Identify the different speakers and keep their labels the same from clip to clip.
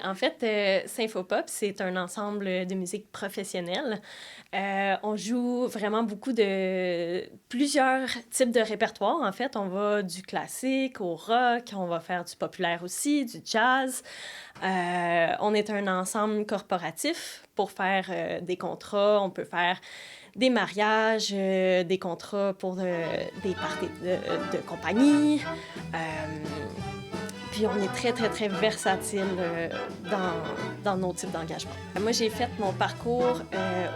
Speaker 1: En fait, Symfopop, c'est un ensemble de musique professionnelle. On joue vraiment plusieurs types de répertoires. En fait, on va du classique au rock, on va faire du populaire aussi, du jazz. On est un ensemble corporatif pour faire des contrats. On peut faire des mariages, des contrats pour des parties de compagnie. Puis on est très, très, très versatile dans nos types d'engagement. Moi, j'ai fait mon parcours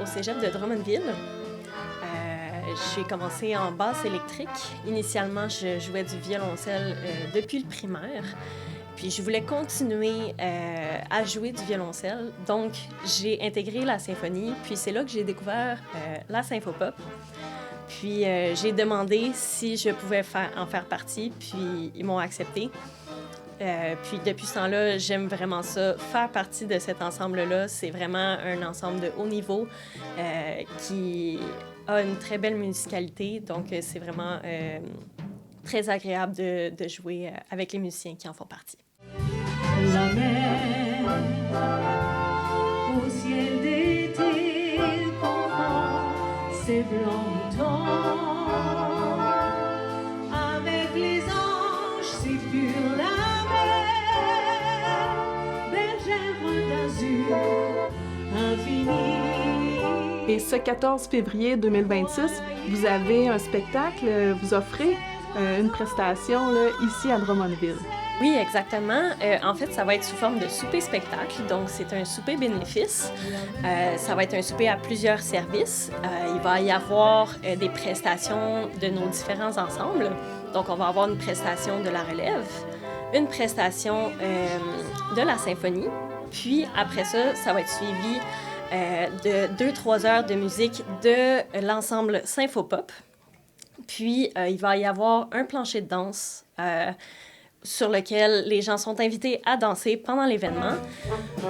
Speaker 1: au cégep de Drummondville. J'ai commencé en basse électrique. Initialement, je jouais du violoncelle depuis le primaire. Puis je voulais continuer à jouer du violoncelle. Donc, j'ai intégré la symphonie. Puis c'est là que j'ai découvert la Symfopop. Puis j'ai demandé si je pouvais en faire partie. Puis ils m'ont accepté. Puis depuis ce temps-là, j'aime vraiment ça. Faire partie de cet ensemble-là, c'est vraiment un ensemble de haut niveau qui a une très belle musicalité. Donc, c'est vraiment très agréable de jouer avec les musiciens qui en font partie.
Speaker 2: La mer, au ciel d'été, confond ses blancs moutons. Avec les anges, c'est pur la mer, bergère d'azur infini.
Speaker 3: Et ce 14 février 2026, vous avez un spectacle, vous offrez une prestation là, ici à Drummondville.
Speaker 1: Oui, exactement. En fait, ça va être sous forme de souper-spectacle. Donc, c'est un souper bénéfice. Ça va être un souper à plusieurs services. Il va y avoir des prestations de nos différents ensembles. Donc, on va avoir une prestation de la relève, une prestation de la symphonie. Puis, après ça, ça va être suivi de 2-3 heures de musique de l'ensemble Symfopop. Puis, il va y avoir un plancher de danse sur lequel les gens sont invités à danser pendant l'événement.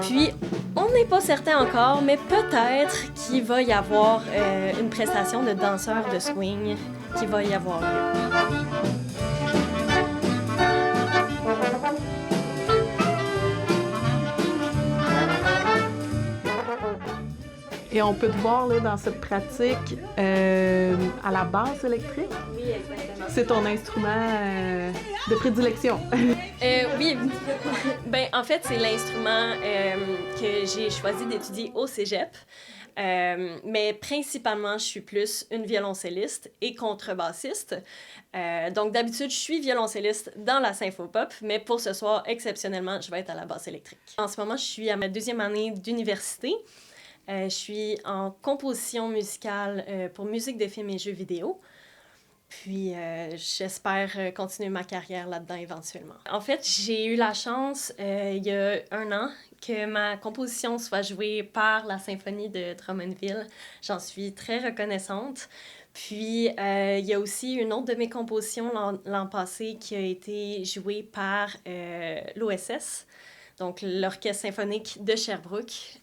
Speaker 1: Puis, on n'est pas certain encore, mais peut-être qu'il va y avoir une prestation de danseurs de swing qui va y avoir lieu.
Speaker 3: Et on peut te voir là, dans cette pratique à la basse électrique.
Speaker 1: Oui, exactement.
Speaker 3: C'est ton instrument de prédilection.
Speaker 1: Oui. Ben, en fait, c'est l'instrument que j'ai choisi d'étudier au cégep. Mais principalement, je suis plus une violoncelliste et contrebassiste. Donc, d'habitude, je suis violoncelliste dans la Symfopop, mais pour ce soir, exceptionnellement, je vais être à la basse électrique. En ce moment, je suis à ma 2e année d'université. Je suis en composition musicale pour musique de films et jeux vidéo. Puis, j'espère continuer ma carrière là-dedans éventuellement. En fait, j'ai eu la chance, il y a 1 an, que ma composition soit jouée par la Symphonie de Drummondville. J'en suis très reconnaissante. Puis, il y a aussi une autre de mes compositions l'an passé qui a été jouée par l'OSS, donc l'Orchestre symphonique de Sherbrooke.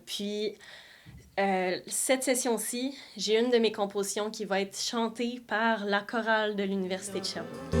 Speaker 1: Puis, cette session-ci, j'ai une de mes compositions qui va être chantée par la chorale de l'Université de Sherbrooke.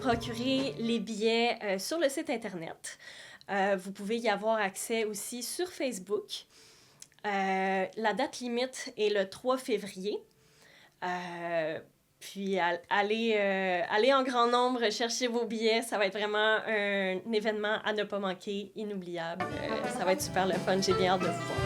Speaker 1: Procurer les billets sur le site Internet. Vous pouvez y avoir accès aussi sur Facebook. La date limite est le 3 février. Puis allez en grand nombre chercher vos billets. Ça va être vraiment un événement à ne pas manquer, inoubliable. Ça va être super le fun. J'ai bien hâte de vous voir.